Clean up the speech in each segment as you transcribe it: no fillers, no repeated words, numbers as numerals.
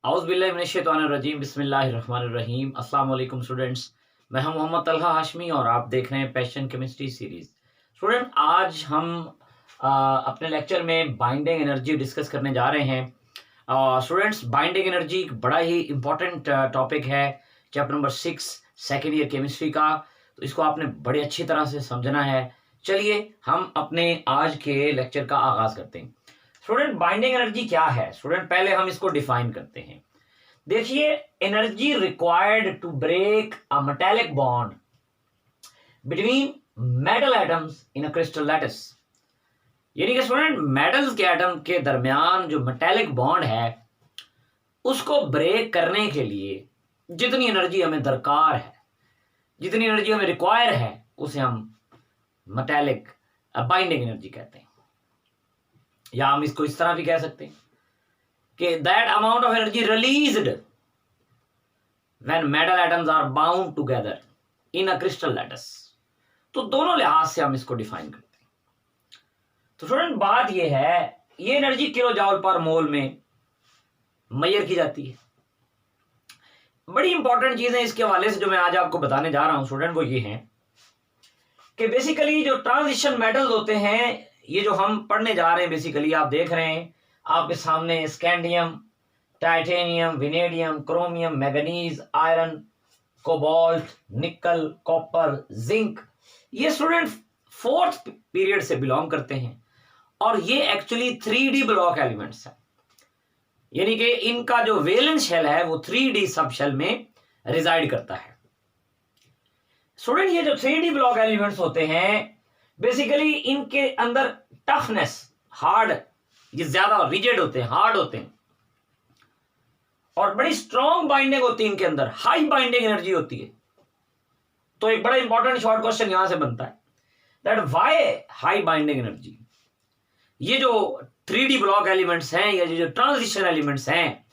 औज़ुबिल्लाहिमिनश्शैतानिर्रजीम बिस्मिल्लाहिर्रहमानिर्रहीम। अस्सलाम वालेकुम स्टूडेंट्स, मैं हूं मोहम्मद तलहा हाशमी और आप देख रहे हैं पैशन केमिस्ट्री सीरीज। स्टूडेंट, आज हम अपने लेक्चर में बाइंडिंग एनर्जी डिस्कस करने जा रहे हैं। स्टूडेंट्स, बाइंडिंग एनर्जी एक बड़ा ही इंपॉर्टेंट टॉपिक है, chapter number 6 second year chemistry का। तो इसको आपने बड़ी अच्छी तरह से समझना है। चलिए हम अपने आज के लेक्चर का आगाज करते हैं। स्टूडेंट, बाइंडिंग एनर्जी क्या है? स्टूडेंट, पहले हम इसको डिफाइन करते हैं। देखिए, energy required to break a metallic bond between metal atoms in a crystal lattice. यानी कि स्टूडेंट, मेटल्स के एटम के दरमियान जो मेटालिक बॉन्ड है उसको ब्रेक करने के लिए जितनी एनर्जी हमें दरकार है, जितनी एनर्जी हमें रिक्वायर है, उसे हम मेटालिक बाइंडिंग एनर्जी कहते हैं। या हम इसको इस तरह भी कह सकते हैं कि that amount of energy released when metal atoms are bound together in a crystal lattice. तो दोनों लिहाज से हम इसको डिफाइन करते हैं। तो स्टूडेंट, बात यह है, ये एनर्जी किलो जॉल पर मोल में मेजर की जाती है। बड़ी इंपॉर्टेंट चीजें इसके हवाले से जो मैं आज आपको बताने जा रहा हूं स्टूडेंट, वो ये हैं कि बेसिकली जो ट्रांजिशन मेटल्स होते हैं, ये जो हम पढ़ने जा रहे हैं, बेसिकली आप देख रहे हैं आपके सामने scandium, titanium, vanadium, chromium, manganese, iron, cobalt, nickel, copper, zinc. ये स्टूडेंट फोर्थ पीरियड से बिलोंग करते हैं और ये एक्चुअली 3D ब्लॉक एलिमेंट्स हैं। यानी कि इनका जो वेलेंस शेल है वो 3D सब शेल में रिजाइड करता है। स्टूडेंट, ये जो 3D ब्लॉक एलिमेंट्स होते हैं, बेसिकली इनके अंदर टफनेस, हार्ड, ये ज्यादा रिजिड होते हैं, हार्ड होते हैं और बड़ी स्ट्रॉन्ग बाइंडिंग होती है इनके अंदर, हाई बाइंडिंग एनर्जी होती है। तो एक बड़ा इंपॉर्टेंट शॉर्ट क्वेश्चन यहां से बनता है that why high binding energy. ये जो 3D ब्लॉक एलिमेंट्स हैं या जो ट्रांजिशन एलिमेंट्स हैं,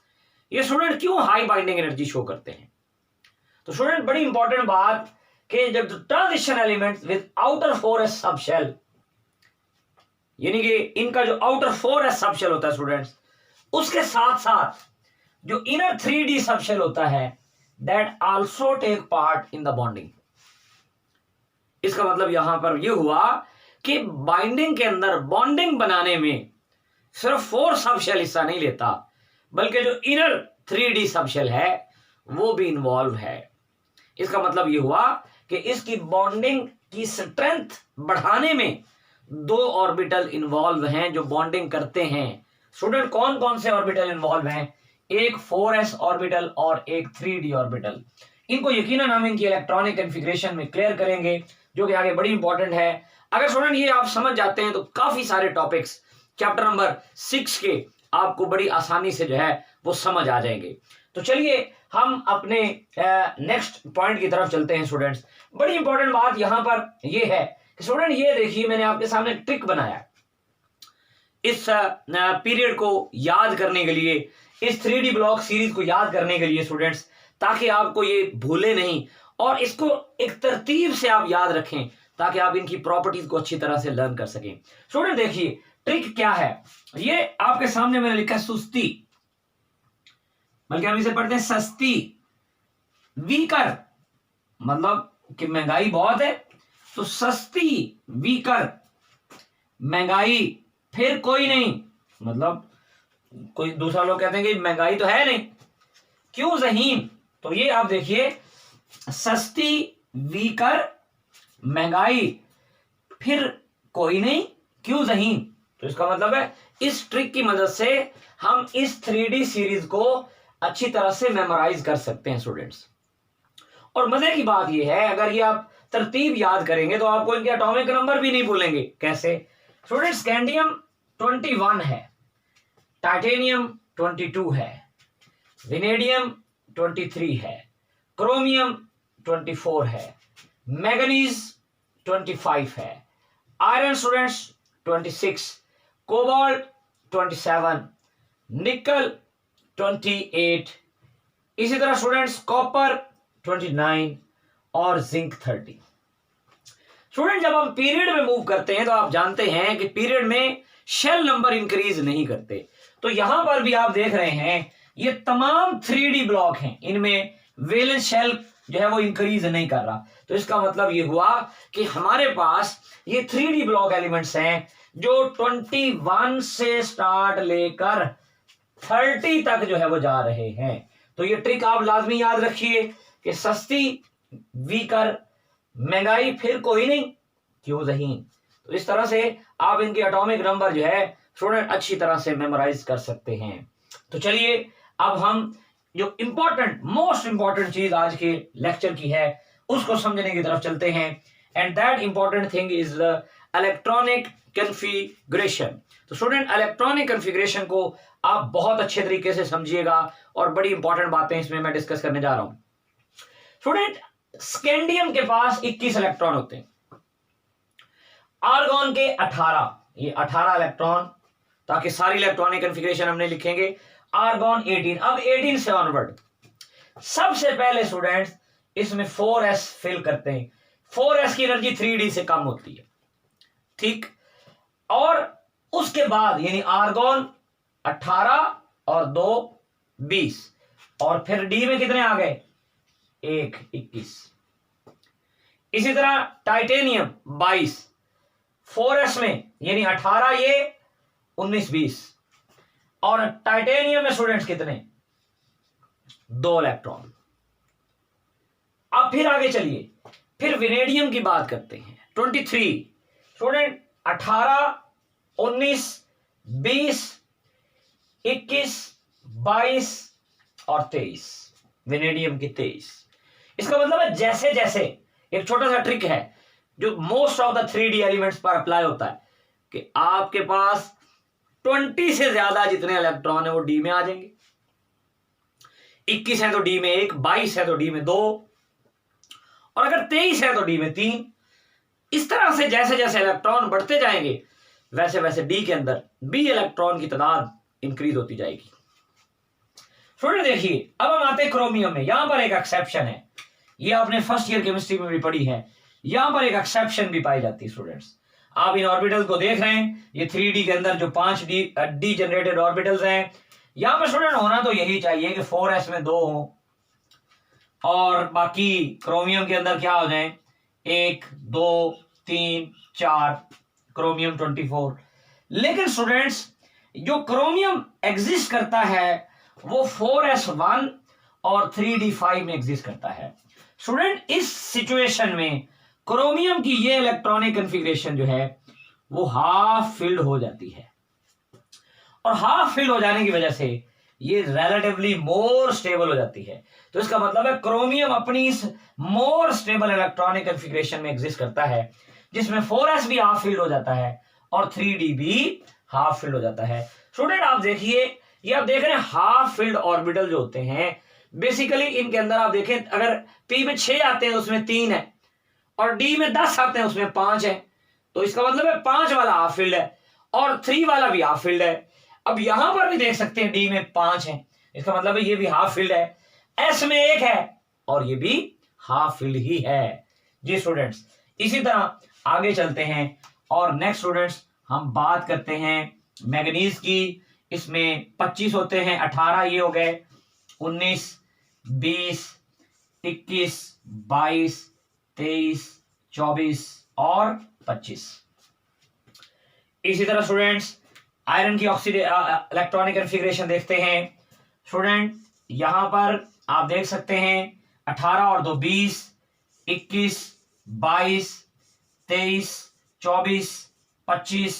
ये स्टूडेंट क्यों हाई बाइंडिंग एनर्जी शो करते हैं? तो स्टूडेंट, बड़ी इंपॉर्टेंट बात कि जब transition elements with outer 4s सब शेल, यानी कि इनका जो आउटर 4s सब शेल होता है स्टूडेंट्स, उसके साथ साथ जो इनर 3D सब शेल होता है, that also take part in the bonding. इसका मतलब यहां पर यह हुआ कि बाइंडिंग के अंदर बॉन्डिंग बनाने में सिर्फ 4 सब शेल हिस्सा नहीं लेता, बल्कि जो इनर 3D सब शेल है वो भी इन्वॉल्व है। इसका मतलब यह हुआ कि इसकी बॉन्डिंग की स्ट्रेंथ बढ़ाने में 2 ऑर्बिटल इन्वॉल्व हैं जो बॉन्डिंग करते हैं। स्टूडेंट, कौन कौन से ऑर्बिटल इन्वॉल्व हैं? एक 4s ऑर्बिटल और एक 3D ऑर्बिटल। इनको यकीनन हम इनकी इलेक्ट्रॉनिक कॉन्फ़िगरेशन में क्लियर करेंगे, जो कि आगे बड़ी इंपॉर्टेंट है। अगर स्टूडेंट ये आप समझ जाते हैं तो काफी सारे टॉपिक्स चैप्टर नंबर 6 के आपको बड़ी आसानी से जो है वो समझ आ जाएंगे। तो चलिए हम अपने नेक्स्ट पॉइंट की तरफ चलते हैं स्टूडेंट्स। बड़ी इंपॉर्टेंट बात यहां पर यह है कि स्टूडेंट, ये देखिए मैंने आपके सामने ट्रिक बनाया इस पीरियड को याद करने के लिए, इस 3D ब्लॉक सीरीज को याद करने के लिए स्टूडेंट्स, ताकि आपको ये भूले नहीं और इसको एक तरतीब से आप याद रखें ताकि आप इनकी प्रॉपर्टीज को अच्छी तरह से लर्न कर सकें। स्टूडेंट देखिए ट्रिक क्या है, ये आपके सामने मैंने लिखा सुस्ती, बल्कि हम इसे पढ़ते हैं सस्ती। वीकर मतलब कि महंगाई बहुत है, तो सस्ती, वीकर, महंगाई, फिर कोई नहीं, मतलब कोई दूसरा लोग कहते हैं कि महंगाई तो है नहीं, क्यों ज़हीन। तो ये आप देखिए, सस्ती, वीकर, महंगाई, फिर कोई नहीं, क्यों ज़हीन। तो इसका मतलब है इस ट्रिक की मदद से हम इस 3D सीरीज को अच्छी तरह से मेमोराइज कर सकते हैं स्टूडेंट्स। और मजे की बात यह है, अगर ये आप तरतीब याद करेंगे तो आपको इनके एटॉमिक नंबर भी नहीं भूलेंगे। कैसे? स्टूडेंट्स, स्कैंडियम 21 है, टाइटेनियम 22 है, विनेडियम 23 है, क्रोमियम 24 है, मैग्नीज 25 है, आयरन स्टूडेंट्स 26, कोबाल्ट 27, निकल 28, इसी तरह स्टूडेंट्स कॉपर 29 और जिंक 30। स्टूडेंट, जब हम पीरियड में मूव करते हैं तो आप जानते हैं कि पीरियड में शेल नंबर इंक्रीज नहीं करते। तो यहां पर भी आप देख रहे हैं ये तमाम 3D ब्लॉक हैं, इनमें वैलेंस शेल जो है वो इंक्रीज नहीं कर रहा। तो इसका मतलब ये हुआ कि हमारे पास ये 3D ब्लॉक एलिमेंट्स हैं जो 21 से स्टार्ट लेकर 30 तक जो है वो जा रहे हैं। तो ये ट्रिक आप लाजमी याद रखिए कि सस्ती वीकर महंगाई फिर कोई नहीं क्यों जहीन। तो इस तरह से आप इनके एटॉमिक नंबर जो है स्टूडेंट अच्छी तरह से मेमोराइज कर सकते हैं। तो चलिए अब हम जो इंपॉर्टेंट मोस्ट इंपॉर्टेंट चीज आज के लेक्चर की है उसको समझने की तरफ चलते हैं। And that important thing is the electronic configuration. तो स्टूडेंट इलेक्ट्रॉनिक कॉन्फ़िगरेशन को आप बहुत अच्छे तरीके से समझिएगा और बड़ी इंपॉर्टेंट बातें इसमें मैं डिस्कस करने जा रहा हूं। स्टूडेंट स्कैंडियम के पास 21 इलेक्ट्रॉन होते हैं, आर्गॉन के 18, ये 18 इलेक्ट्रॉन, ताकि सारी इलेक्ट्रॉनिक कॉन्फ़िगरेशन हमने लिखेंगे। आर्गॉन 18, अब 18 से ऑनवर्ड सबसे पहले स्टूडेंट्स इसमें 4s फिल करते हैं। 4s की एनर्जी 3d से कम होती है, ठीक। और उसके बाद यानी आर्गॉन 18 और 2 20 और फिर डी में कितने आ गए 1 21। इसी तरह टाइटेनियम 22, 4s में यानी 18 ये 19 20 और टाइटेनियम में स्टूडेंट्स कितने 2 इलेक्ट्रॉन। अब फिर आगे चलिए, फिर वेनेडियम की बात करते हैं 23। स्टूडेंट 18 19 20 21 22 और 23, वेनेडियम की 23। इसका मतलब है जैसे जैसे एक छोटा सा ट्रिक है जो most of the 3D elements पर अप्लाई होता है कि आपके पास 20 से ज्यादा जितने इलेक्ट्रॉन है वो डी में आ जाएंगे। 21 है तो डी में 1, 22 है तो डी में 2 और अगर 23 है तो डी में 3। इस तरह से जैसे जैसे इलेक्ट्रॉन बढ़ते जाएंगे वैसे वैसे डी के अंदर बी इलेक्ट्रॉन की तादाद इंक्रीज होती जाएगी। स्टूडेंट देखिए अब हम आते हैं क्रोमियम में। यहां पर एक एक्सेप्शन है, ये आपने फर्स्ट ईयर केमिस्ट्री में भी पढ़ी है। यहां पर एक एक्सेप्शन भी पाई जाती है स्टूडेंट्स। आप इन ऑर्बिटल को देख रहे हैं, ये 3D के अंदर जो 5 डी जनरेटेड ऑर्बिटल्स हैं, यहां पर स्टूडेंट होना तो यही चाहिए कि 4s में 2 हो और बाकी क्रोमियम के अंदर क्या हो जाए 1 2 3 4, क्रोमियम 24। लेकिन स्टूडेंट्स जो क्रोमियम एग्जिस्ट करता है वो 4s1 और 3d5 में एग्जिस्ट करता है। स्टूडेंट इस सिचुएशन में क्रोमियम की ये इलेक्ट्रॉनिक कॉन्फ़िगरेशन जो है वो हाफ फिल्ड हो जाती है और हाफ फिल्ड हो जाने की वजह से ये रिलेटिवली मोर स्टेबल हो जाती है। तो इसका मतलब है क्रोमियम अपनी इस मोर स्टेबल इलेक्ट्रॉनिक कॉन्फ़िगरेशन में एग्जिस्ट करता है जिसमें 4s भी हाफ फिल्ड हो जाता है और 3d भी हाफ फिल्ड हो जाता है। स्टूडेंट आप देखिए ये आप देख रहे हैं हाफ फिल्ड ऑर्बिटल जो होते हैं बेसिकली इनके अंदर आप देखें अगर p में 6 आते हैं उसमें 3 है और डी में 10 आते हैं उसमें 5 है। तो इसका मतलब है 5 वाला हाफ फिल्ड है और 3 वाला भी हाफ फिल्ड है। अब यहां पर भी देख सकते हैं डी में 5 है, इसका मतलब है ये भी हाफ फिल्ड है। एस में 1 है और ये भी हाफ फिल्ड ही है जी स्टूडेंट्स। इसी तरह आगे चलते हैं और नेक्स्ट स्टूडेंट्स हम बात करते हैं मैंगनीज की। इसमें 25 होते हैं, 18 ये हो गए, 19 20 21 22 23 24 और 25। इसी तरह स्टूडेंट्स आयरन की इलेक्ट्रॉनिक कॉन्फ़िगरेशन देखते हैं। स्टूडेंट यहां पर आप देख सकते हैं 18 और 2 20 21 22 23 24 25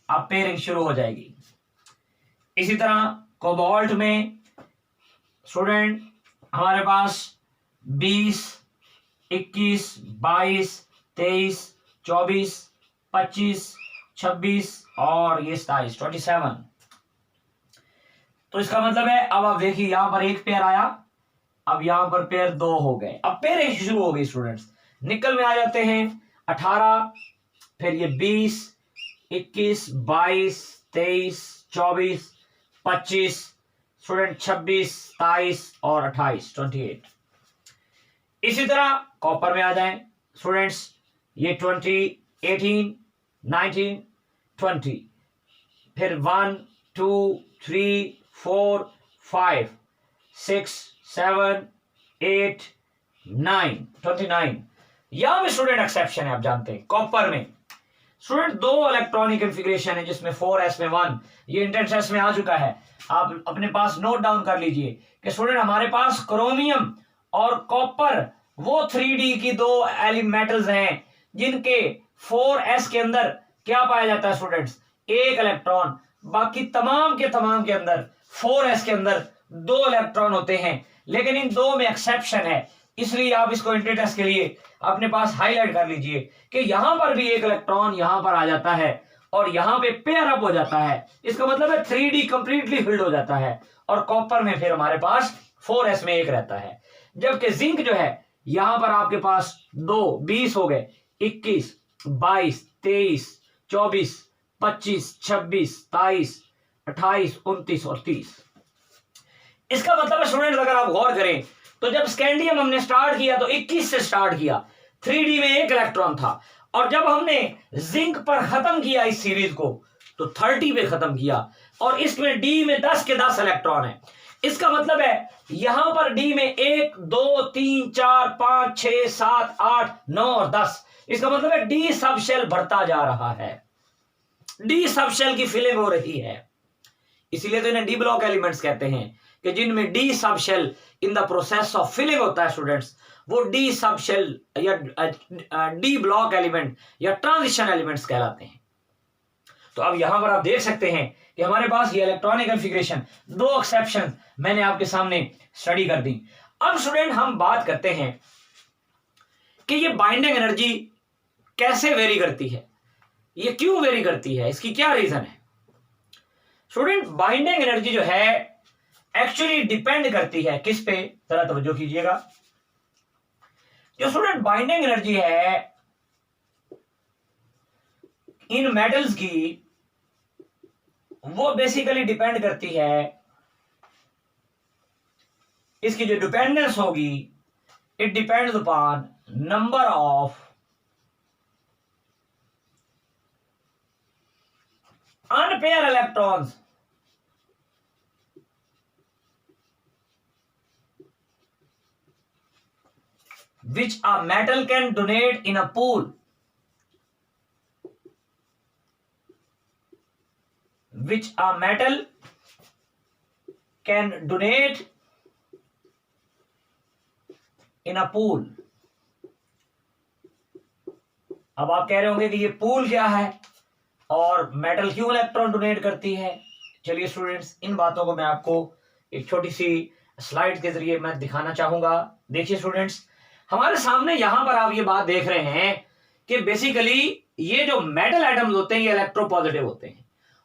अब पेयरिंग शुरू हो जाएगी। इसी तरह कोबाल्ट में स्टूडेंट हमारे पास 20 21 22 23 24 25 26 और ये 27 तो इसका मतलब है अब आप देखिए यहां पर एक पेयर आया, अब यहां पर पेयर 2 हो गए, अब पेयर शुरू हो गई स्टूडेंट्स। निकल में आ जाते हैं 18, फिर ये 20 21 22 23 24 25 स्टूडेंट 26 27 और 28 28। इसी तरह कॉपर में आ जाएं स्टूडेंट्स, ये 20 18 19 20, फिर 1 2 3 4 5 6 7 8 9 29। यहां भी स्टूडेंट एक्सेप्शन है, आप जानते हैं कॉपर में स्टूडेंट दो इलेक्ट्रॉनिक कॉन्फ़िगरेशन है जिसमें 4s में 1, ये इंटेंस में आ चुका है। आप अपने पास नोट डाउन कर लीजिए कि स्टूडेंट हमारे पास क्रोमियम और कॉपर वो 3D की दो मेटल्स हैं जिनके 4s के अंदर क्या पाया जाता है स्टूडेंट्स, एक इलेक्ट्रॉन। बाकी तमाम के अंदर 4s के अंदर दो इलेक्ट्रॉन होते हैं, लेकिन इन दो में एक्सेप्शन है। इसलिए आप इसको इंटेंस के लिए अपने पास हाईलाइट कर लीजिए कि यहां पर भी एक इलेक्ट्रॉन यहां पर आ जाता है और यहां पे पेयर अप हो जाता है। इसका मतलब है 3D कंप्लीटली फिल्ड हो जाता है और कॉपर में फिर हमारे पास 4s में एक रहता है। जबकि जिंक जो है यहां पर आपके पास 2 20 हो गए, 21 22 23 24 25 26 27 28 29 और 30। इसका मतलब है स्टूडेंट अगर आप गौर करें तो जब स्कैंडियम हमने स्टार्ट किया तो 21 से स्टार्ट किया, 3D में एक इलेक्ट्रॉन था, और जब हमने जिंक पर खत्म किया इस सीरीज को तो 30 पे खत्म किया, और इसमें डी में 10 के 10 इलेक्ट्रॉन है। इसका मतलब है यहां पर डी में 1 2 3 4 5 6 7 8 9 और 10। इसका मतलब है डी सब शेल भरता जा रहा है, डी सब शेल की फिलिंग हो रही है। इसीलिए तो इन्हें डी ब्लॉक एलिमेंट्स कहते हैं कि जिनमें D sub shell in the process of filling होता है स्टूडेंट्स, वो डी सब शेल या डी ब्लॉक एलिमेंट या ट्रांजिशन एलिमेंट्स कहलाते हैं। तो अब यहां पर आप देख सकते हैं कि हमारे पास ये इलेक्ट्रॉनिक कॉन्फ़िगरेशन, दो एक्सेप्शन मैंने आपके सामने स्टडी कर दी। अब स्टूडेंट हम बात करते हैं कि ये बाइंडिंग एनर्जी कैसे वेरी करती है, ये क्यों वेरी करती है, इसकी क्या रीजन है। स्टूडेंट बाइंडिंग एनर्जी जो है एक्चुअली डिपेंड करती है किस पे, जरा तवज्जो कीजिएगा। जो स्टूडेंट बाइंडिंग एनर्जी है इन मेटल्स की, वो बेसिकली डिपेंड करती है, इसकी जो डिपेंडेंस होगी it depends upon number of unpair electrons which a metal can donate in a pool, which a metal can donate in a pool। अब आप कह रहे होंगे कि ये पूल क्या है और मेटल क्यों इलेक्ट्रॉन डोनेट करती है। चलिए स्टूडेंट्स, इन बातों को मैं आपको एक छोटी सी स्लाइड के जरिए मैं दिखाना चाहूंगा। देखिए स्टूडेंट्स, हमारे सामने यहां पर आप ये बात देख रहे हैं कि बेसिकली ये जो मेटल एटम्स होते हैं ये इलेक्ट्रोपॉजिटिव होते हैं,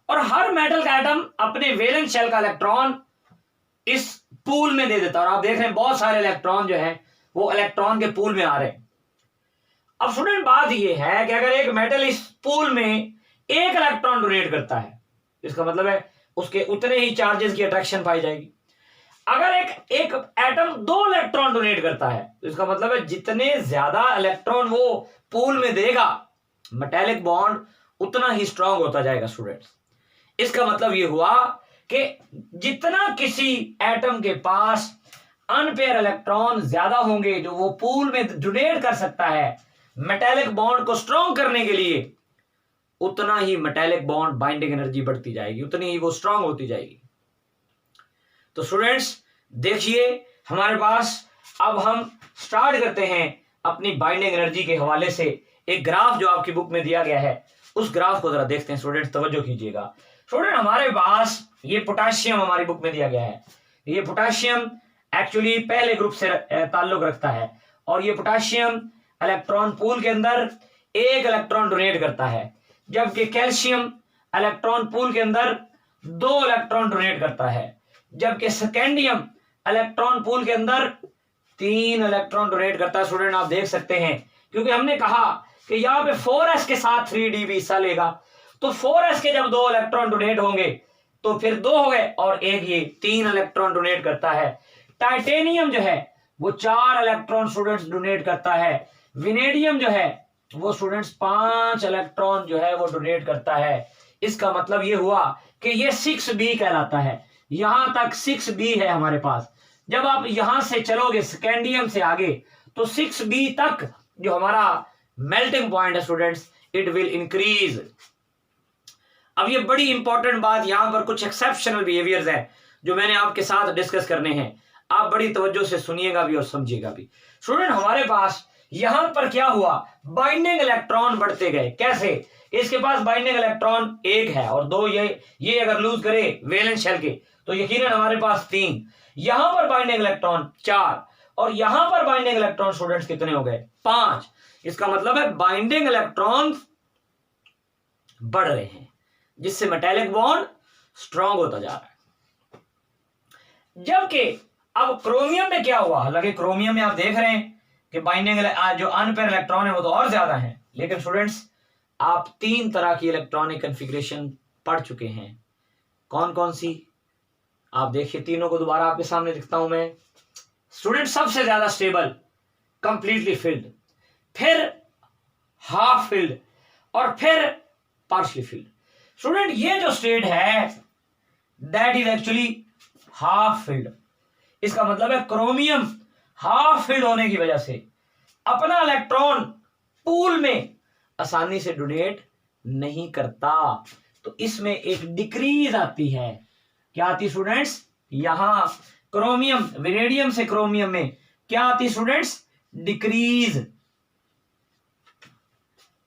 और हर मेटल का एटम अपने वैलेंस शेल का इलेक्ट्रॉन इस पूल में दे देता है। और आप देख रहे हैं बहुत सारे इलेक्ट्रॉन जो है वो इलेक्ट्रॉन के पूल में आ रहे हैं। अब स्टूडेंट बात ये है कि अगर एक मेटल इस पूल में एक इलेक्ट्रॉन डोनेट करता है, इसका मतलब है उसके उतने ही चार्जेस की अट्रैक्शन पाई जाएगी। अगर एक एटम 2 इलेक्ट्रॉन डोनेट करता है तो इसका मतलब है जितने ज्यादा इलेक्ट्रॉन वो पूल में देगा मेटालिक बॉन्ड उतना ही स्ट्रांग होता जाएगा स्टूडेंट्स। इसका मतलब ये हुआ कि जितना किसी एटम के पास अनपेयर इलेक्ट्रॉन ज्यादा होंगे जो वो पूल में डोनेट कर सकता है मेटालिक बॉन्ड को स्ट्रांग करने के लिए, उतना ही मेटालिक बॉन्ड बाइंडिंग एनर्जी बढ़ती जाएगी, उतनी ही वो स्ट्रांग होती जाएगी। तो स्टूडेंट्स देखिए, हमारे पास अब हम स्टार्ट करते हैं अपनी बाइंडिंग एनर्जी के हवाले से एक ग्राफ जो आपकी बुक में दिया गया है, उस ग्राफ को जरा देखते हैं स्टूडेंट्स, तवज्जो कीजिएगा। स्टूडेंट हमारे पास ये पोटेशियम हमारी बुक में दिया गया है। ये पोटेशियम एक्चुअली पहले ग्रुप से ताल्लुक रखता है, और ये पोटेशियम इलेक्ट्रॉन पूल के अंदर एक इलेक्ट्रॉन डोनेट करता है, जबकि कैल्शियम इलेक्ट्रॉन पूल के अंदर 2 इलेक्ट्रॉन डोनेट करता है, जबकि स्कैंडियम इलेक्ट्रॉन पूल के अंदर 3 इलेक्ट्रॉन डोनेट करता है। स्टूडेंट आप देख सकते हैं, क्योंकि हमने कहा कि यहाँ पे 4s के साथ 3d भी हिस्सा लेगा, तो 4s के जब 2 इलेक्ट्रॉन डोनेट होंगे तो फिर 2 हो गए और एक ये 3 इलेक्ट्रॉन डोनेट करता है। टाइटेनियम जो है वो 4 इलेक्ट्रॉन स्टूडेंट्स डोनेट करता है। विनेडियम जो है वो स्टूडेंट्स 5 इलेक्ट्रॉन जो है वो डोनेट करता है। इसका मतलब ये हुआ कि ये 6b कहलाता है। यहां तक 6b है हमारे पास। जब आप यहां से चलोगे स्कैंडियम से आगे तो 6b तक जो हमारा मेल्टिंग पॉइंट है स्टूडेंट्स, इट विल इंक्रीज। अब ये बड़ी इंपॉर्टेंट बात, यहां पर कुछ एक्सेप्शनल बिहेवियर्स है जो मैंने आपके साथ डिस्कस करने हैं। आप बड़ी तवज्जो से सुनिएगा भी और समझिएगा भी। स्टूडेंट हमारे पास यहां पर क्या हुआ, बाइंडिंग इलेक्ट्रॉन बढ़ते गए। कैसे, इसके पास बाइंडिंग इलेक्ट्रॉन 1 है और 2 ये अगर लूज करे वैलेंस शेल के तो यकीनन हमारे पास 3। यहां पर बाइंडिंग इलेक्ट्रॉन 4 और यहां पर बाइंडिंग इलेक्ट्रॉन स्टूडेंट्स कितने हो गए, 5। इसका मतलब है बाइंडिंग इलेक्ट्रॉन बढ़ रहे हैं, जिससे मेटालिक बॉन्ड स्ट्रांग होता जा रहा है। जबकि अब क्रोमियम में क्या हुआ, हालांकि क्रोमियम में आप देख रहे हैं कि बाइंडिंग जो अनपेयर इलेक्ट्रॉन है वो तो और ज्यादा है, लेकिन स्टूडेंट्स आप 3 तरह की इलेक्ट्रॉनिक कॉन्फ़िगरेशन पढ़ चुके हैं। कौन कौन सी, आप देखिए, तीनों को दोबारा आपके सामने लिखता हूं मैं। स्टूडेंट सबसे ज्यादा स्टेबल कंप्लीटली फिल्ड, फिर हाफ फिल्ड और फिर पार्शली फिल्ड। स्टूडेंट ये जो स्टेट है that is actually half filled. इसका मतलब है क्रोमियम हाफ फिल्ड होने की वजह से अपना इलेक्ट्रॉन पूल में आसानी से डोनेट नहीं करता, तो इसमें एक डिक्रीज आती है। क्या आती स्टूडेंट्स, यहां क्रोमियम, वेनेडियम से क्रोमियम में क्या आती स्टूडेंट्स, डिक्रीज,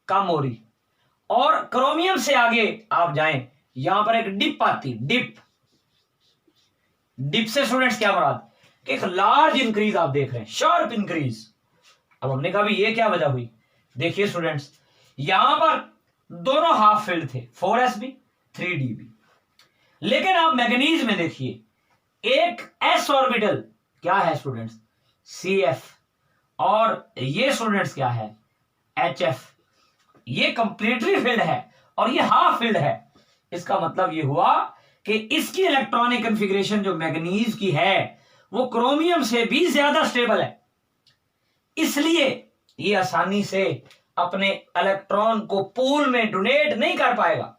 कम हो रही। और क्रोमियम से आगे आप जाएं, यहां पर एक डिप आती, डिप से स्टूडेंट्स क्या मुराद, कि एक लार्ज इंक्रीज आप देख रहे हैं, शार्प इंक्रीज। अब हमने कहा भी ये क्या वजह हुई, देखिए स्टूडेंट्स यहां पर दोनों हाफ फिल्ड थे, 4sb 3db, लेकिन आप मैग्नीज में देखिए एक s ऑर्बिटल क्या है स्टूडेंट्स, cf, और ये स्टूडेंट्स क्या है, hf। ये कंप्लीटली फिल्ड है और ये हाफ फिल्ड है। इसका मतलब ये हुआ कि इसकी इलेक्ट्रॉनिक कॉन्फ़िगरेशन जो मैग्नीज की है वो क्रोमियम से भी ज्यादा स्टेबल है, इसलिए ये आसानी से अपने इलेक्ट्रॉन को पूल में डोनेट नहीं कर पाएगा,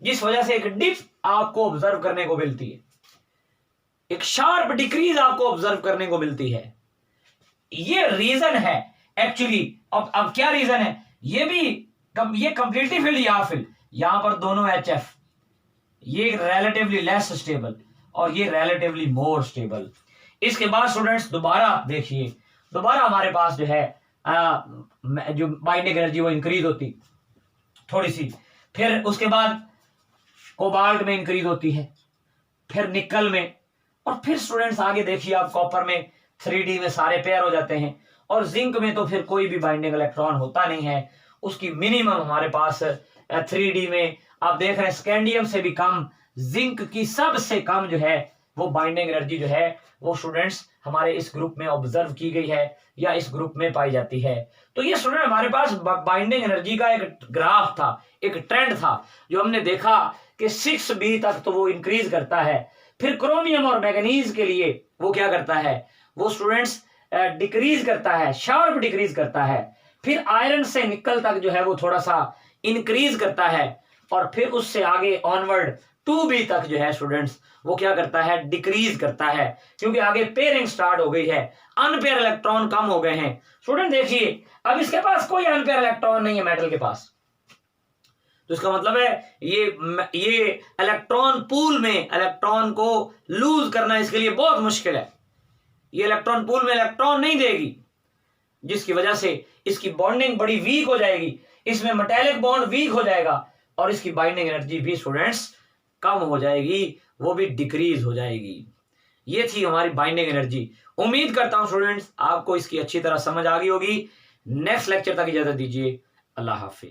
जिस वजह से एक डिप आपको ऑब्जर्व करने को मिलती है, एक शार्प डिक्रीज आपको ऑब्जर्व करने को मिलती है। ये रीजन है एक्चुअली। अब क्या रीजन है, ये कंप्लीटली फिल्ड या फिल्ड, यहां पर दोनों HF, ये रिलेटिवली लेस स्टेबल और ये रिलेटिवली मोर स्टेबल। इसके बाद स्टूडेंट्स दोबारा देखिए, दोबारा हमारे पास जो है जो बाइंडिंग एनर्जी वो इंक्रीज होती थोड़ी सी, फिर उसके बाद कोबाल्ट में इंक्रीज होती है, फिर निकल में, और फिर स्टूडेंट्स आगे देखिए आप कॉपर में 3D में सारे पेयर हो जाते हैं, और जिंक में तो फिर कोई भी बाइंडिंग इलेक्ट्रॉन होता नहीं है, उसकी मिनिमम हमारे पास 3D में आप देख रहे हैं स्कैंडियम से भी कम, जिंक की सबसे कम जो है वो बाइंडिंग एनर्जी जो है वो स्टूडेंट्स हमारे इस ग्रुप में ऑब्जर्व की गई है या इस ग्रुप में पाई जाती है। तो ये स्टूडेंट हमारे पास बाइंडिंग एनर्जी का एक ग्राफ था, एक ट्रेंड था, जो हमने देखा कि 6b तक तो वो इंक्रीज करता है, फिर क्रोमियम और मैग्नीज के लिए वो क्या करता है, वो स्टूडेंट्स डिक्रीज करता है, शार्प डिक्रीज करता है, फिर आयरन से निकल तक जो है वो थोड़ा सा इंक्रीज करता है, और फिर उससे आगे ऑनवर्ड 2b तक जो है स्टूडेंट्स वो क्या करता है, डिक्रीज करता है, क्योंकि आगे पेयरिंग स्टार्ट हो गई है, अनपेयर इलेक्ट्रॉन कम हो गए हैं। स्टूडेंट देखिए अब इसके पास कोई अनपेयर इलेक्ट्रॉन नहीं है मेटल के पास, तो इसका मतलब है ये इलेक्ट्रॉन पूल में इलेक्ट्रॉन को लूज करना इसके लिए बहुत मुश्किल है। ये इलेक्ट्रॉन पूल में इलेक्ट्रॉन नहीं देगी, जिसकी वजह से इसकी बॉन्डिंग बड़ी वीक हो जाएगी, इसमें मेटालिक बॉन्ड वीक हो जाएगा और इसकी बाइंडिंग एनर्जी भी स्टूडेंट्स कम हो जाएगी, वो भी डिक्रीज हो जाएगी। ये थी हमारी बाइंडिंग एनर्जी। उम्मीद करता हूं स्टूडेंट्स आपको इसकी अच्छी तरह समझ आ गई होगी। नेक्स्ट लेक्चर तक इजाजत दीजिए। अल्लाह हाफिज।